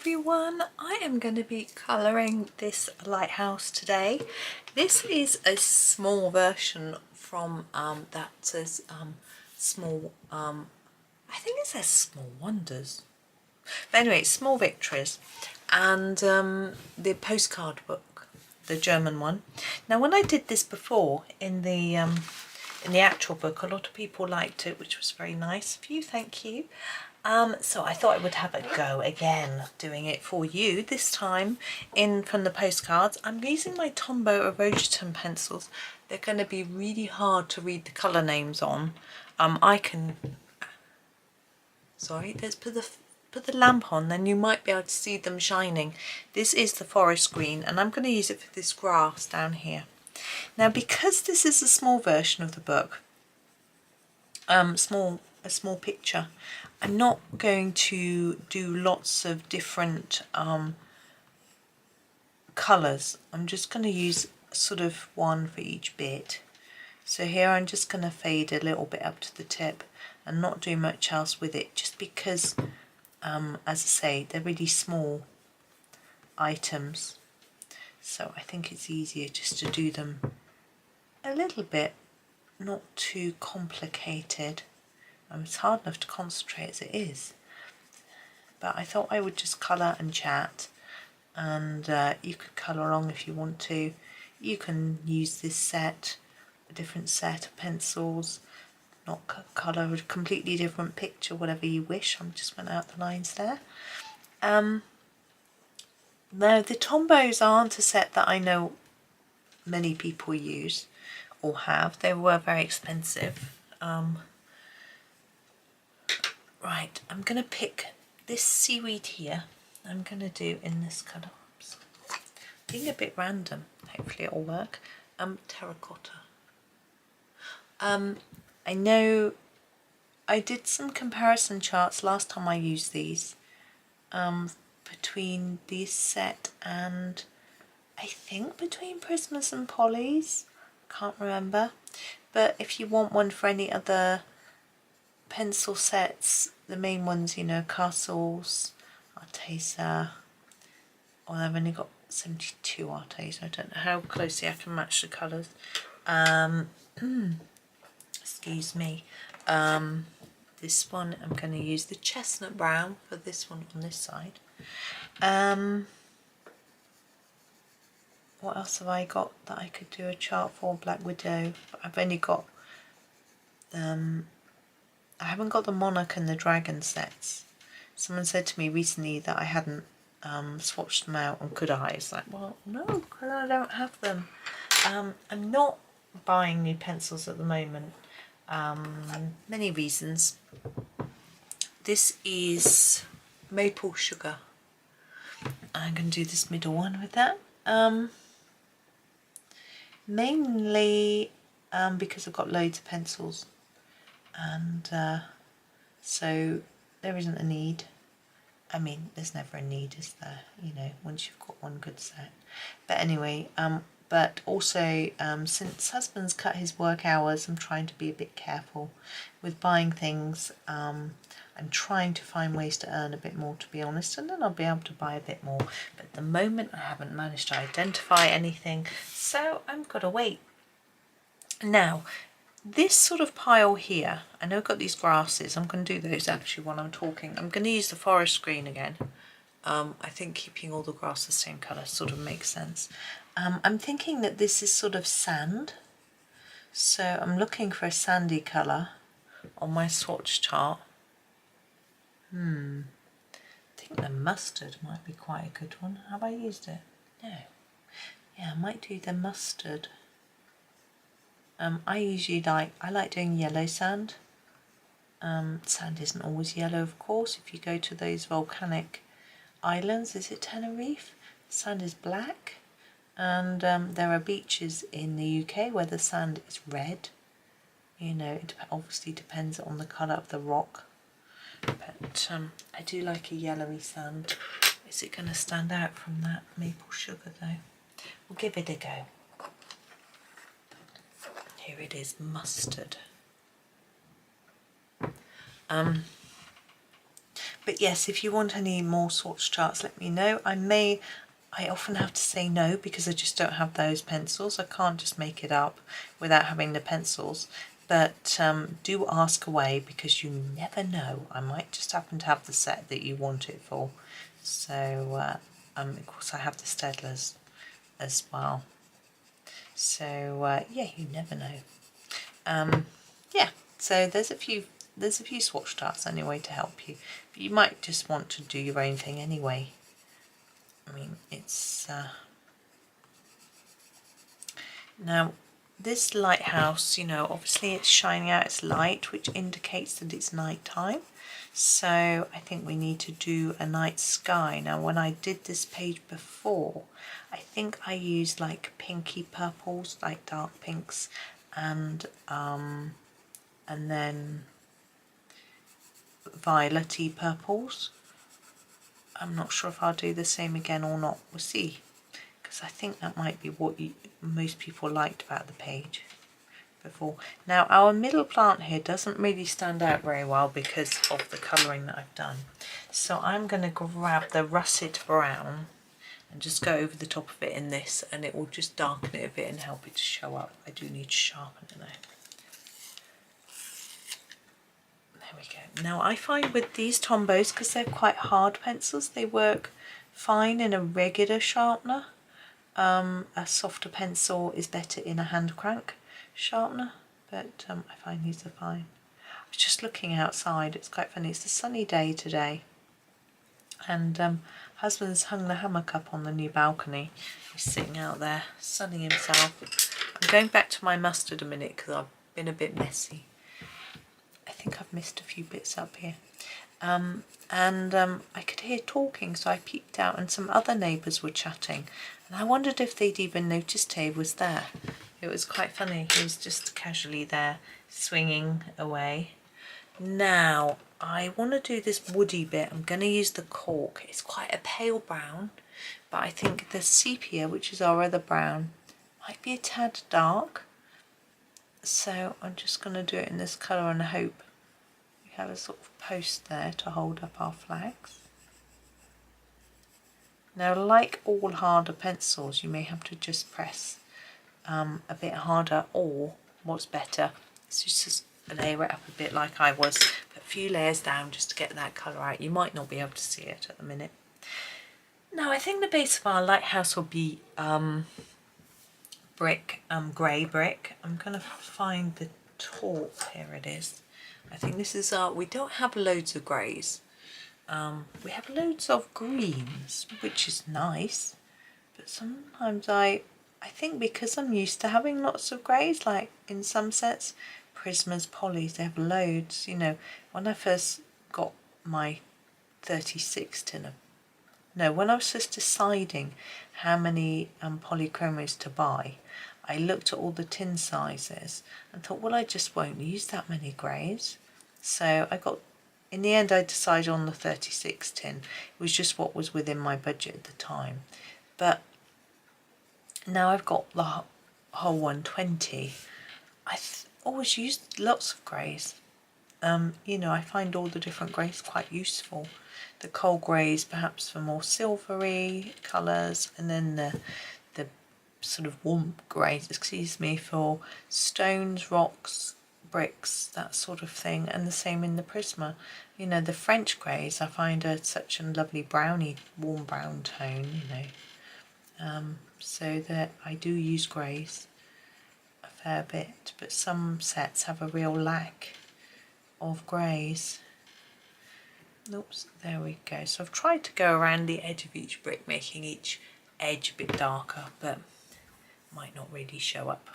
everyone, I am going to be colouring this lighthouse today. This is a small version from that says small, I think it says Small Wonders, but anyway, it's Small Victories, and the postcard book, the German one. Now when I did this before in the actual book, a lot of people liked it, which was very nice of you, thank you. So I thought I would have a go again doing it for you, this time from the postcards. I'm using my Tombow Irojiten pencils. They're going to be really hard to read the colour names on. Let's put the lamp on, then you might be able to see them shining. This is the forest green, and I'm going to use it for this grass down here. Now because this is a small version of the book, a small picture, I'm not going to do lots of different colours. I'm just going to use sort of one for each bit. So here I'm just going to fade a little bit up to the tip and not do much else with it, just because as I say, they're really small items, so I think it's easier just to do them a little bit, not too complicated. It's hard enough to concentrate as it is, but I thought I would just colour and chat, and you could colour along if you want to. You can use this set, a different set of pencils, not colour a completely different picture, whatever you wish. I just went out the lines there. Now the Tombows aren't a set that I know many people use or have. They were very expensive. Right, I'm going to pick this seaweed here. I'm going to do in this colour. Oops. Being a bit random, hopefully it'll work. Terracotta. I know I did some comparison charts last time I used these between this set and I think between Prismas and Polly's. Can't remember. But if you want one for any other pencil sets, the main ones, you know, Castles, Arteza, well, I've only got 72 Arteza. I don't know how closely I can match the colours. Excuse me. This one I'm going to use the chestnut brown for this one on this side. What else have I got that I could do a chart for? Black Widow. But I've only got I haven't got the Monarch and the Dragon sets. Someone said to me recently that I hadn't swatched them out, and could I? It's like, well, no, because I don't have them. I'm not buying new pencils at the moment. Many reasons. This is maple sugar. I'm going to do this middle one with that. Mainly because I've got loads of pencils, and so there isn't a need. I mean, there's never a need, is there? You know, once you've got one good set. But anyway, but also since husband's cut his work hours, I'm trying to be a bit careful with buying things. I'm trying to find ways to earn a bit more, to be honest, and then I'll be able to buy a bit more. But at the moment I haven't managed to identify anything, so I've got to wait. Now, this sort of pile here, I know I've got these grasses. I'm going to do those actually while I'm talking. I'm going to use the forest green again. I think keeping all the grass the same colour sort of makes sense. I'm thinking that this is sort of sand, so I'm looking for a sandy colour on my swatch chart. I think the mustard might be quite a good one. Have I used it? No. Yeah, I might do the mustard. I like doing yellow sand. Sand isn't always yellow, of course. If you go to those volcanic islands, is it Tenerife? The sand is black, and there are beaches in the UK where the sand is red. You know, it obviously depends on the colour of the rock. But I do like a yellowy sand. Is it going to stand out from that maple sugar though? We'll give it a go. Here it is, mustard. But yes, if you want any more swatch charts, let me know. I often have to say no because I just don't have those pencils. I can't just make it up without having the pencils. But do ask away because you never know. I might just happen to have the set that you want it for. So, of course, I have the Staedtlers as well. So, yeah, you never know. Yeah, so there's a few swatch charts anyway to help you. But you might just want to do your own thing anyway. I mean, it's now this lighthouse, you know, obviously it's shining out its light, which indicates that it's night time. So I think we need to do a night sky. Now, when I did this page before, I think I used like pinky purples, like dark pinks, and then violety purples. I'm not sure if I'll do the same again or not. We'll see, because I think that might be what most people liked about the page before. Now, our middle plant here doesn't really stand out very well because of the colouring that I've done. So I'm going to grab the russet brown and just go over the top of it in this, and it will just darken it a bit and help it to show up. I do need to sharpen it now. There we go. Now I find with these Tombows, because they're quite hard pencils, they work fine in a regular sharpener. A softer pencil is better in a hand crank sharpener, but I find these are fine. I was just looking outside, it's quite funny, it's a sunny day today, and husband's hung the hammock up on the new balcony. He's sitting out there sunning himself. I'm going back to my mustard a minute because I've been a bit messy. I think I've missed a few bits up here. I could hear talking, so I peeked out and some other neighbours were chatting, and I wondered if they'd even noticed Dave was there. It was quite funny, he was just casually there swinging away. Now I want to do this woody bit. I'm going to use the cork. It's quite a pale brown, but I think the sepia, which is our other brown, might be a tad dark. So I'm just going to do it in this colour and hope we have a sort of post there to hold up our flags. Now, like all harder pencils, you may have to just press a bit harder, or what's better is just layer it up a bit like I was, put a few layers down just to get that colour out. You might not be able to see it at the minute. Now I think the base of our lighthouse will be brick, grey brick. I'm going to find the taupe. Here it is. I think this is our, we don't have loads of greys. We have loads of greens, which is nice, but sometimes I think because I'm used to having lots of greys, like in some sets, Prisma's Polys, they have loads. You know, when I first got my 36 tin of, no, when I was just deciding how many polychromos to buy, I looked at all the tin sizes and thought, well, I just won't use that many greys. So I got, in the end, I decided on the 36 tin. It was just what was within my budget at the time. But now I've got the whole 120. I always used lots of greys. You know, I find all the different greys quite useful. The coal greys perhaps for more silvery colours, and then the sort of warm greys, excuse me, for stones, rocks, bricks, that sort of thing, and the same in the Prisma. You know, the French greys I find are such a lovely browny, warm brown tone, you know. So that I do use greys a fair bit, but some sets have a real lack of greys. Oops, there we go. So I've tried to go around the edge of each brick, making each edge a bit darker, but might not really show up.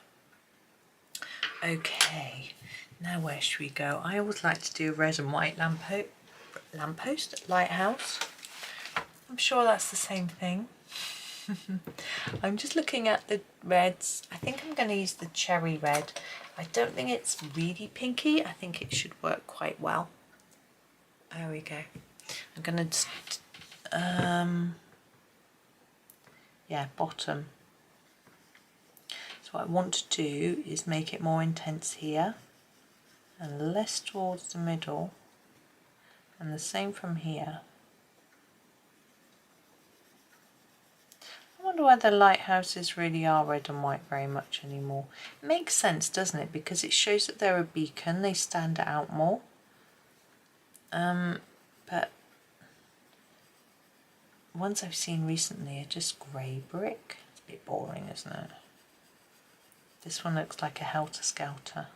Okay, now where should we go? I always like to do a red and white lamppost, lighthouse. I'm sure that's the same thing. I'm just looking at the reds. I think I'm going to use the cherry red. I don't think it's really pinky. I think it should work quite well. There we go. I'm going to just, yeah, bottom. So what I want to do is make it more intense here and less towards the middle, And the same from here. I wonder whether lighthouses really are red and white very much anymore. It makes sense, doesn't it? Because it shows that they're a beacon, they stand out more. But ones I've seen recently are just grey brick. It's a bit boring, isn't it? This one looks like a helter-skelter.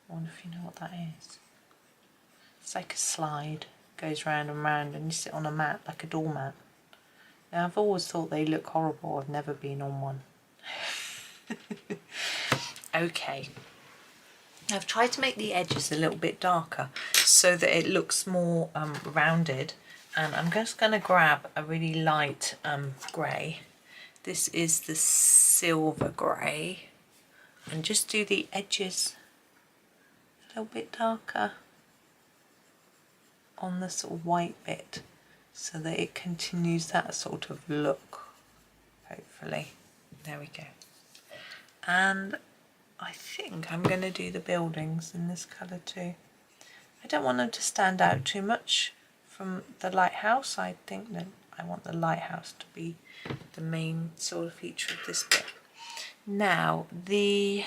I wonder if you know what that is. It's like a slide, goes round and round, and you sit on a mat like a doormat. Now, I've always thought they look horrible. I've never been on one. Okay. I've tried to make the edges a little bit darker so that it looks more rounded, and I'm just going to grab a really light grey. This is the silver grey, and just do the edges a little bit darker on the sort of white bit so that it continues that sort of look, hopefully. There we go. And I think I'm going to do the buildings in this colour too. I don't want them to stand out too much from the lighthouse. I think that I want the lighthouse to be the main sort of feature of this bit. Now, the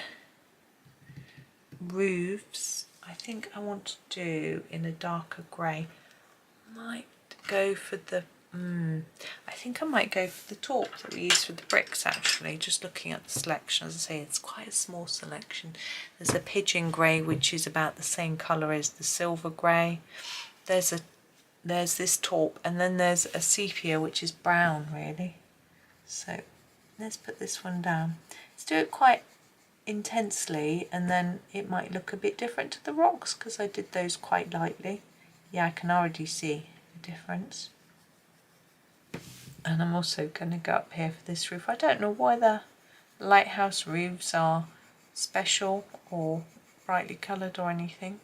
roofs, I think I want to do in a darker grey. Might go for the I think I might go for the taupe that we use for the bricks, actually. Just looking at the selection, as I say, it's quite a small selection. There's a pigeon grey, which is about the same colour as the silver grey. There's this taupe, and then there's a sepia, which is brown, really. So let's put this one down. Let's do it quite intensely, and then it might look a bit different to the rocks because I did those quite lightly. Yeah, I can already see the difference. And I'm also going to go up here for this roof. I don't know why the lighthouse roofs are special or brightly coloured or anything.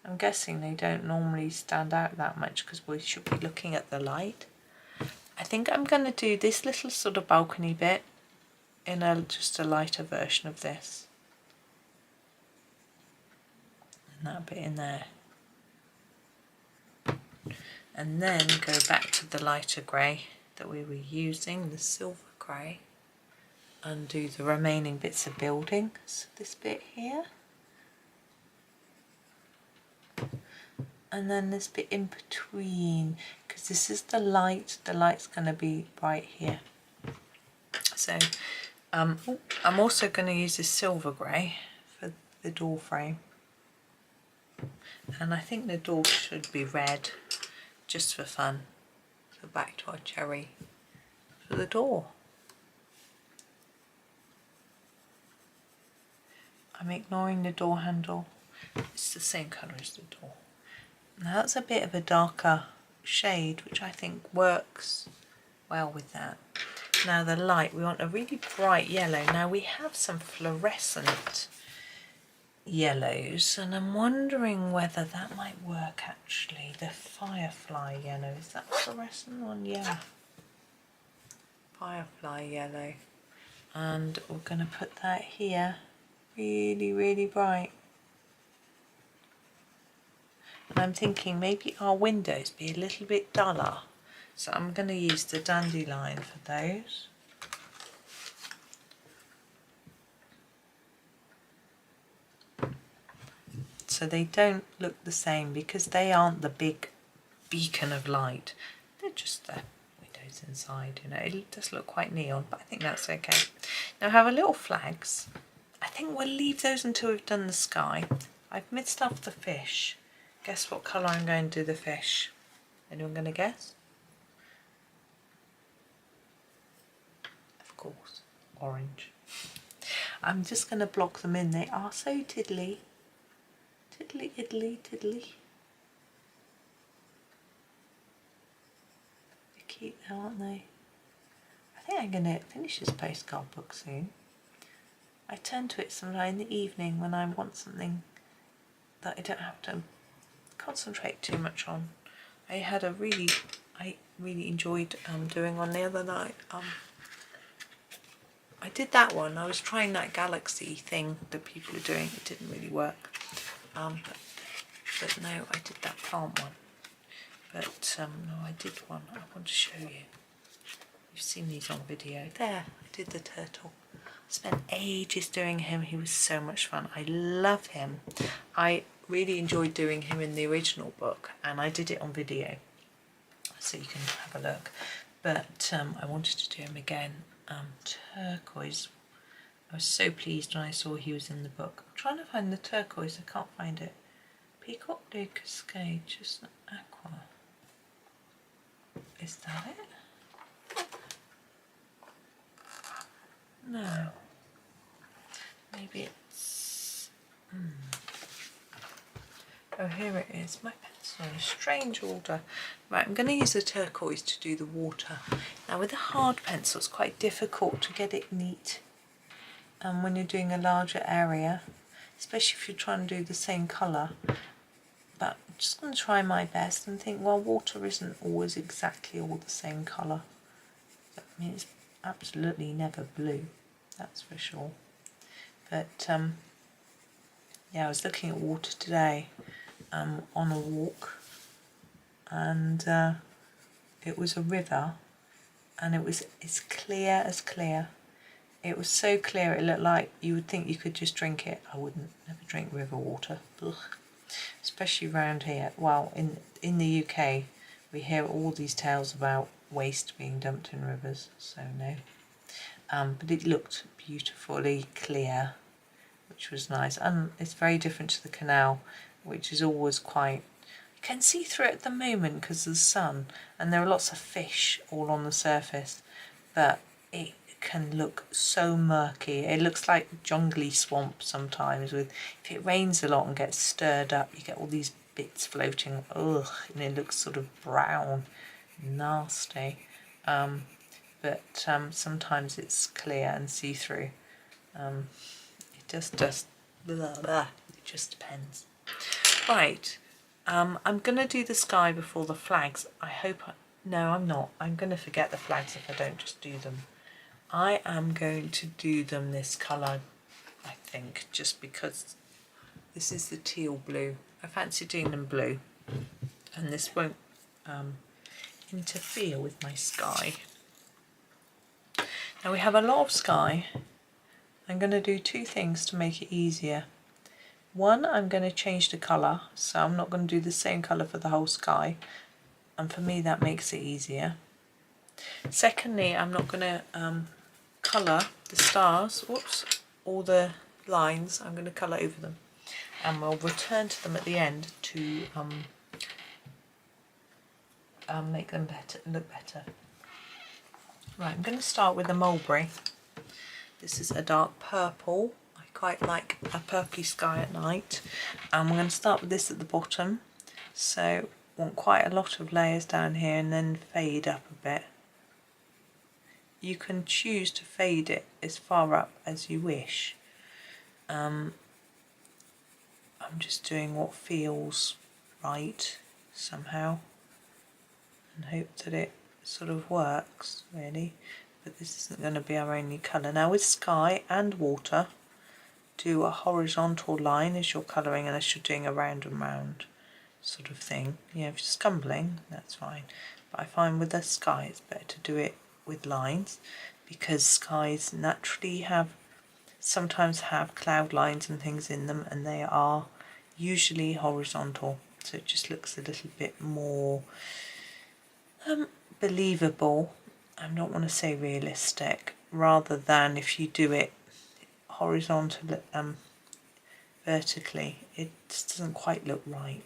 I'm guessing they don't normally stand out that much because we should be looking at the light. I think I'm going to do this little sort of balcony bit in just a lighter version of this. And that bit in there. And then go back to the lighter grey that we were using, the silver grey, and do the remaining bits of building. So this bit here, and then this bit in between, because this is the light's going to be right here. So I'm also going to use this silver grey for the door frame, and I think the door should be red, just for fun. So back to our cherry for the door. I'm ignoring the door handle. It's the same colour as the door. Now that's a bit of a darker shade, which I think works well with that. Now the light, we want a really bright yellow. Now we have some fluorescent yellows, and I'm wondering whether that might work actually. The firefly yellow, is that fluorescent one? Yeah, firefly yellow, and we're going to put that here, really bright. And I'm thinking maybe our windows be a little bit duller, so I'm going to use the dandelion for those. So they don't look the same because they aren't the big beacon of light. They're just the windows inside, you know. It does look quite neon, but I think that's okay. Now I have a little flags. I think we'll leave those until we've done the sky. I've mixed up the fish. Guess what colour I'm going to do the fish? Anyone going to guess? Of course, orange. I'm just going to block them in. They are so tiddly. Tiddly, tiddly, tiddly. They're cute though, aren't they? I think I'm going to finish this postcard book soon. I turn to it sometime in the evening when I want something that I don't have to concentrate too much on. I really enjoyed doing one the other night. I did that one. I was trying that galaxy thing that people are doing. It didn't really work. But no, I did that plant one. But no, I did one. I want to show you. You've seen these on video. There, I did the turtle. I spent ages doing him. He was so much fun. I love him. I really enjoyed doing him in the original book, and I did it on video, so you can have a look. But I wanted to do him again. Turquoise. I was so pleased when I saw he was in the book. I'm trying to find the turquoise. I can't find it. Peacock Blue Cascade, Chestnut Aqua. Is that it? No. Maybe it's... Oh, here it is. My pencil in a strange order. Right, I'm going to use the turquoise to do the water. Now, with a hard pencil, it's quite difficult to get it neat when you're doing a larger area, especially if you're trying to do the same colour. But I'm just going to try my best and think, well, water isn't always exactly all the same colour. I mean, it's absolutely never blue, that's for sure. But yeah, I was looking at water today on a walk, and it was a river, and it's clear as clear. It was so clear it looked like you would think you could just drink it. I wouldn't never drink river water. Ugh. Especially around here. Well, in the UK, we hear all these tales about waste being dumped in rivers, so no. But it looked beautifully clear, which was nice. And it's very different to the canal, which is always quite... You can see through it at the moment because of the sun, and there are lots of fish all on the surface, but it can look so murky. It looks like jungly swamp sometimes. With if it rains a lot and gets stirred up, you get all these bits floating. Ugh, and it looks sort of brown, nasty. But sometimes it's clear and see-through. It just blah, blah. It just depends. Right, I'm going to do the sky before the flags. No, I'm not. I'm going to forget the flags if I don't just do them. I am going to do them this colour, I think, just because this is the teal blue. I fancy doing them blue, and this won't interfere with my sky. Now we have a lot of sky. I'm going to do two things to make it easier. One, I'm going to change the colour, so I'm not going to do the same colour for the whole sky, and for me that makes it easier. Secondly, I'm not going to colour the stars, all the lines. I'm going to colour over them, and we'll return to them at the end to make them look better. Right, I'm going to start with the mulberry. This is a dark purple. I quite like a purpley sky at night, and we're going to start with this at the bottom, so want quite a lot of layers down here and then fade up a bit. You can choose to fade it as far up as you wish. I'm just doing what feels right somehow and hope that it sort of works really, but this isn't going to be our only colour. Now with sky and water, do a horizontal line as you're colouring, unless you're doing a round and round sort of thing. You know, if you're scumbling, that's fine, but I find with the sky it's better to do it with lines, because skies naturally sometimes have cloud lines and things in them, and they are usually horizontal, so it just looks a little bit more believable. I don't want to say realistic, rather than if you do it horizontal vertically, it just doesn't quite look right.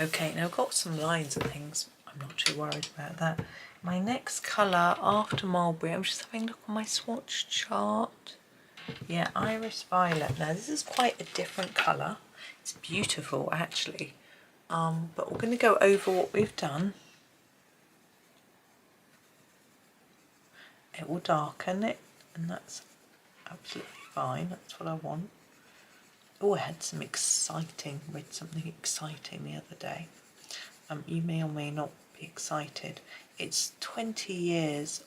Okay, now I've got some lines and things. I'm not too worried about that. My next colour after mulberry, I'm just having a look on my swatch chart. Yeah, Iris Violet. Now this is quite a different colour. It's beautiful actually. But we're going to go over what we've done. It will darken it, and that's absolutely fine. That's what I want. Oh, I had read something exciting the other day. You may or may not be excited. It's 20 years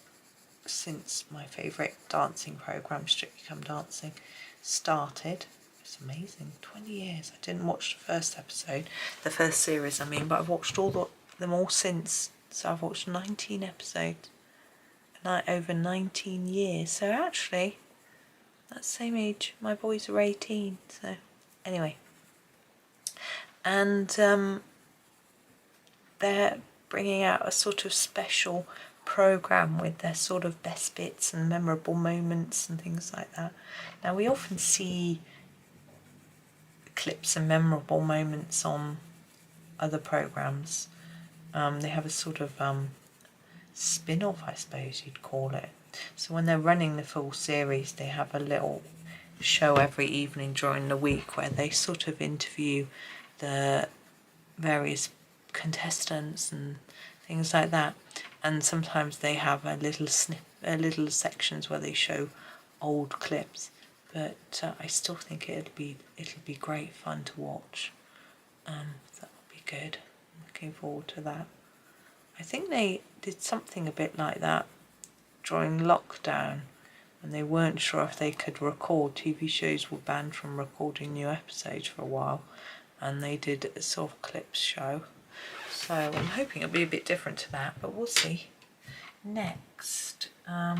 since my favourite dancing programme, Strictly Come Dancing, started. It's amazing, 20 years. I didn't watch the first episode, the first series I mean, but I've watched them all since. So I've watched 19 episodes, over 19 years. So actually, that's the same age. My boys are 18, so anyway. And they're bringing out a sort of special programme with their sort of best bits and memorable moments and things like that. Now we often see clips and memorable moments on other programmes. They have a sort of spin-off, I suppose you'd call it. So when they're running the full series, they have a little show every evening during the week where they sort of interview the various contestants and things like that. And sometimes they have a little sections where they show old clips. But I still think it'll be great fun to watch. That will be good. I'm looking forward to that. I think they did something a bit like that during lockdown, when they weren't sure if they could record. TV shows were banned from recording new episodes for a while, and they did a sort of clips show. So I'm hoping it'll be a bit different to that, but we'll see. Next, go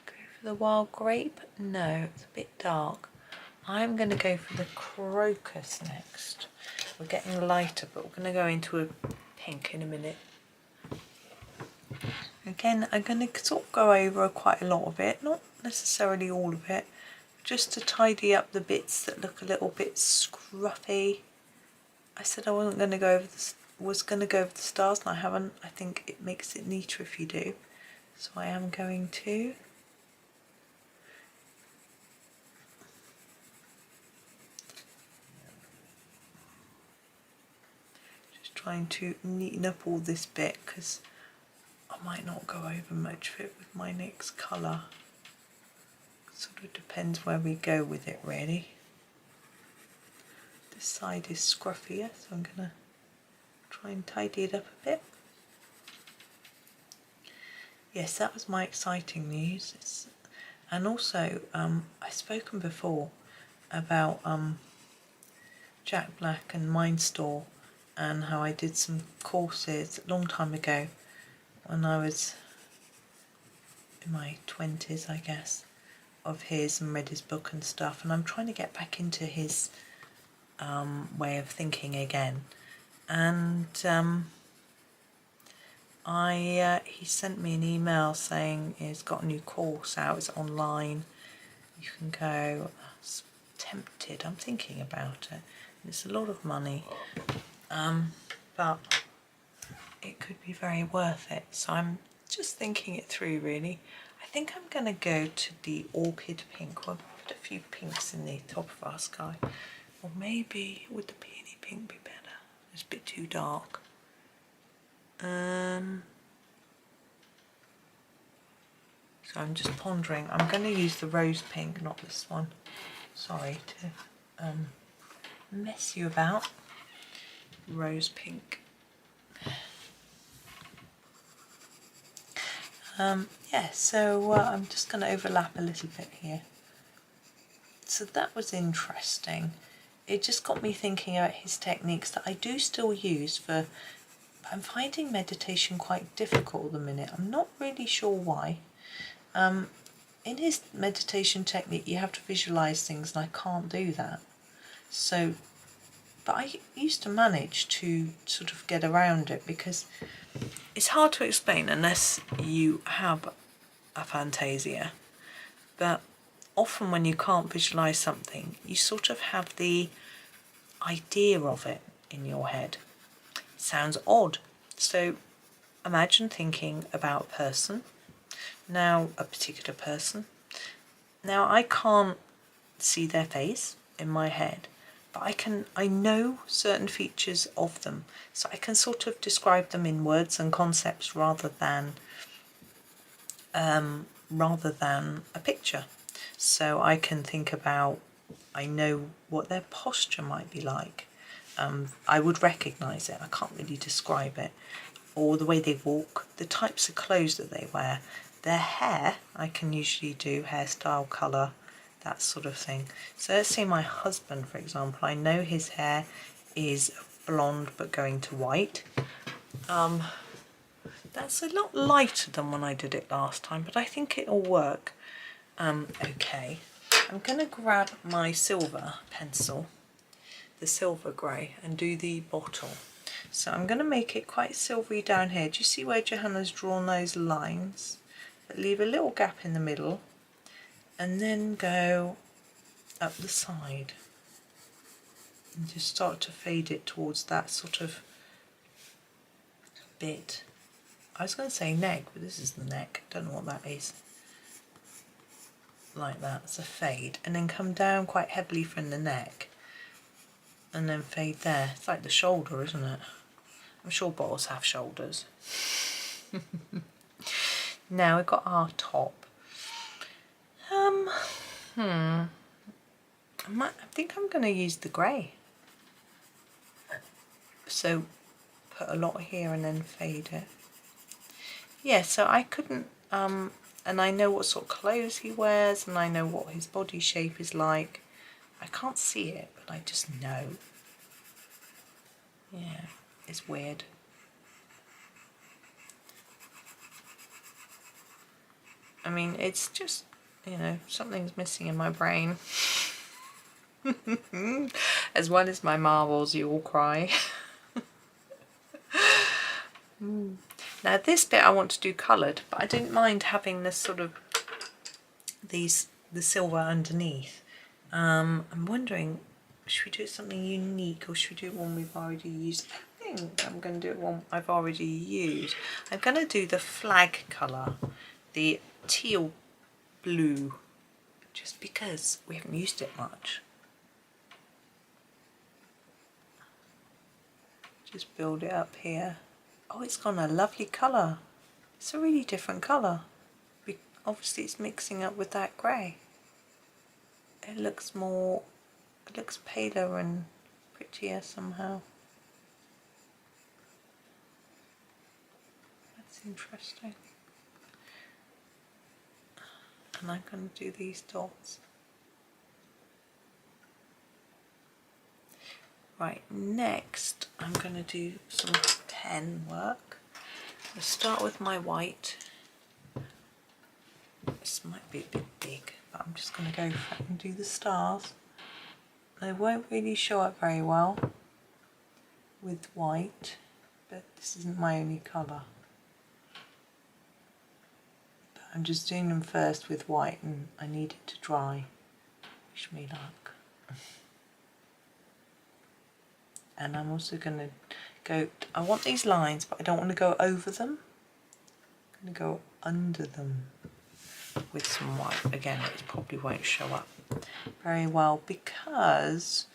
for the wild grape. No, it's a bit dark. I'm going to go for the crocus next. We're getting lighter, but we're going to go into a pink in a minute. Again, I'm going to sort of go over quite a lot of it, not necessarily all of it, just to tidy up the bits that look a little bit scruffy. I said I wasn't going to go over the stars, and I haven't. I think it makes it neater if you do, so I am going to. Just trying to neaten up all this bit, because I might not go over much of it with my next colour. Sort of depends where we go with it, really. This side is scruffier, so I'm going to try and tidy it up a bit. Yes, that was my exciting news. And also, I've spoken before about Jack Black and Mindstore, and how I did some courses a long time ago when I was in my 20s, I guess, of his, and read his book and stuff, and I'm trying to get back into his way of thinking again. And he sent me an email saying he's got a new course out, it's online, you can go. I was tempted, I'm thinking about it. It's a lot of money, but it could be very worth it, so I'm just thinking it through, really. I think I'm going to go to the orchid pink. We'll put a few pinks in the top of our sky, or maybe would the peony pink be better? It's a bit too dark. So I'm just pondering. I'm going to use the rose pink, not this one. Sorry to mess you about. Rose pink. Yeah, so I'm just going to overlap a little bit here. So that was interesting. It just got me thinking about his techniques that I do still use for. I'm finding meditation quite difficult at the minute. I'm not really sure why. In his meditation technique, you have to visualize things, and I can't do that. So, but I used to manage to sort of get around it, because it's hard to explain unless you have a fantasia. But often when you can't visualize something, you sort of have the idea of it in your head. It sounds odd. So imagine thinking about a person. Now, a particular person. Now, I can't see their face in my head, but I know certain features of them, so I can sort of describe them in words and concepts rather than a picture. So I can think about, I know what their posture might be like. I would recognise it. I can't really describe it. or the way they walk, the types of clothes that they wear. Their hair, I can usually do hairstyle, colour, that sort of thing. So let's say my husband, for example, I know his hair is blonde but going to white. That's a lot lighter than when I did it last time, but I think it'll work okay. I'm going to grab my silver pencil, the silver grey, and do the bottle. So I'm going to make it quite silvery down here. Do you see where Johanna's drawn those lines? But leave a little gap in the middle and then go up the side and just start to fade it towards that sort of bit. I was going to say neck, but this is the neck. Don't know what that is. Like that, it's a fade, and then come down quite heavily from the neck and then fade there. It's like the shoulder, isn't it? I'm sure bottles have shoulders. Now we've got our top. I think I'm going to use the grey. So put a lot here and then fade it. Yeah, so I couldn't, and I know what sort of clothes he wears and I know what his body shape is like. I can't see it, but I just know. Yeah, it's weird. I mean, it's just, you know, something's missing in my brain. As well as my marbles, you all cry. Now this bit I want to do coloured, but I didn't mind having this sort of, the silver underneath. I'm wondering, should we do something unique or should we do one we've already used? I think I'm going to do one I've already used. I'm going to do the flag colour, the teal blue, just because we haven't used it much. Just build it up here. Oh, it's gone a lovely colour. It's a really different colour. Obviously it's mixing up with that grey. It looks more, it looks paler and prettier somehow. That's interesting. And I'm going to do these dots. Right, next I'm going to do some pen work. I'll start with my white. This might be a bit big, but I'm just going to go for it and do the stars. They won't really show up very well with white, but this isn't my only colour. But I'm just doing them first with white and I need it to dry. Wish me luck. And I'm also going to go, I want these lines, but I don't want to go over them. I'm going to go under them with some white. Again, it probably won't show up very well because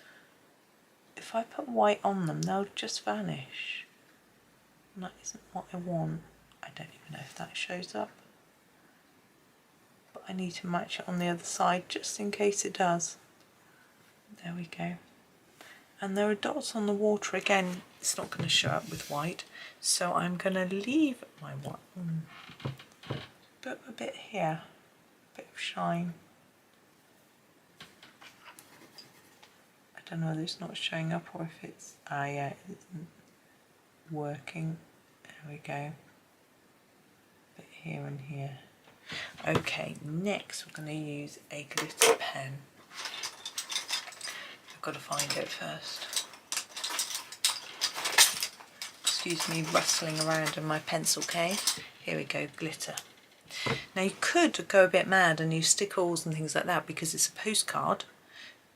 if I put white on them, they'll just vanish. And that isn't what I want. I don't even know if that shows up. But I need to match it on the other side just in case it does. There we go. And there are dots on the water again. It's not going to show up with white, so I'm going to leave my white. Put a bit here, a bit of shine. I don't know whether it's not showing up or if it's, yeah, it isn't working. There we go. A bit here and here. Okay, next we're going to use a glitter pen. Got to find it first. Excuse me rustling around in my pencil case. Here we go, glitter. Now you could go a bit mad and use stickles and things like that because it's a postcard,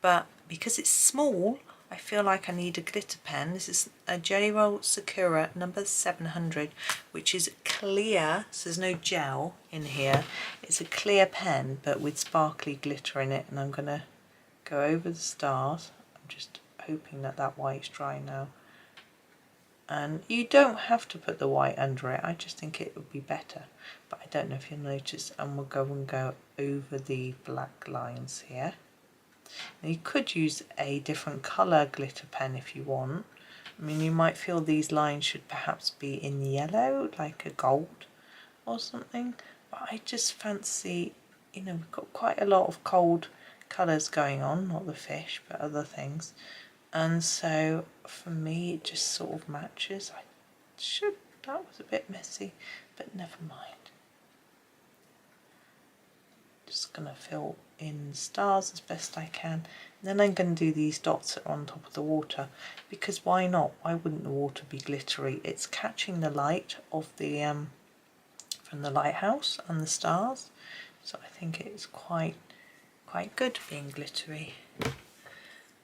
but because it's small, I feel like I need a glitter pen. This is a Gellyroll Sakura number 700, which is clear, so there's no gel in here. It's a clear pen, but with sparkly glitter in it, and I'm going to go over the stars. I'm just hoping that that white's dry now. And you don't have to put the white under it, I just think it would be better. But I don't know if you'll notice, and we'll go over the black lines here. Now you could use a different colour glitter pen if you want, I mean, you might feel these lines should perhaps be in yellow, like a gold or something, but I just fancy, you know, we've got quite a lot of cold colours going on, not the fish but other things, and so for me it just sort of matches. That was a bit messy, but never mind. Just gonna fill in stars as best I can, and then I'm going to do these dots that are on top of the water, because why not? Why wouldn't the water be glittery? It's catching the light of the from the lighthouse and the stars, so I think it's quite good being glittery.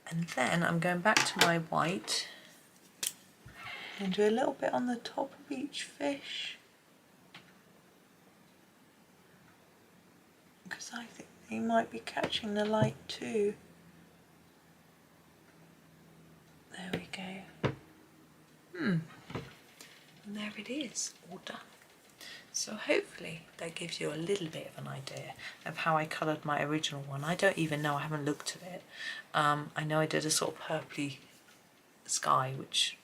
And then I'm going back to my white and do a little bit on the top of each fish, because I think they might be catching the light too. There we go. And there it is, all done. So hopefully that gives you a little bit of an idea of how I coloured my original one. I don't even know, I haven't looked at it. I know I did a sort of purpley sky, which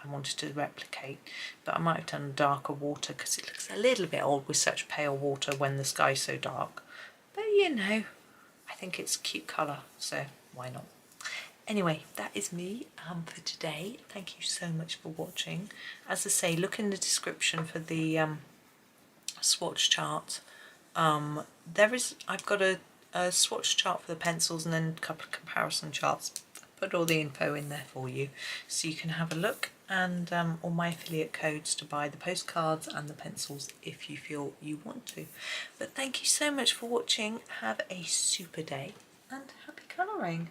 I wanted to replicate, but I might have done darker water because it looks a little bit old with such pale water when the sky's so dark. But you know, I think it's a cute colour, so why not? Anyway, that is me for today. Thank you so much for watching. As I say, look in the description for the swatch chart. I've got a swatch chart for the pencils and then a couple of comparison charts. Put all the info in there for you so you can have a look, and all my affiliate codes to buy the postcards and the pencils if you feel you want to. But thank you so much for watching. Have a super day and happy colouring.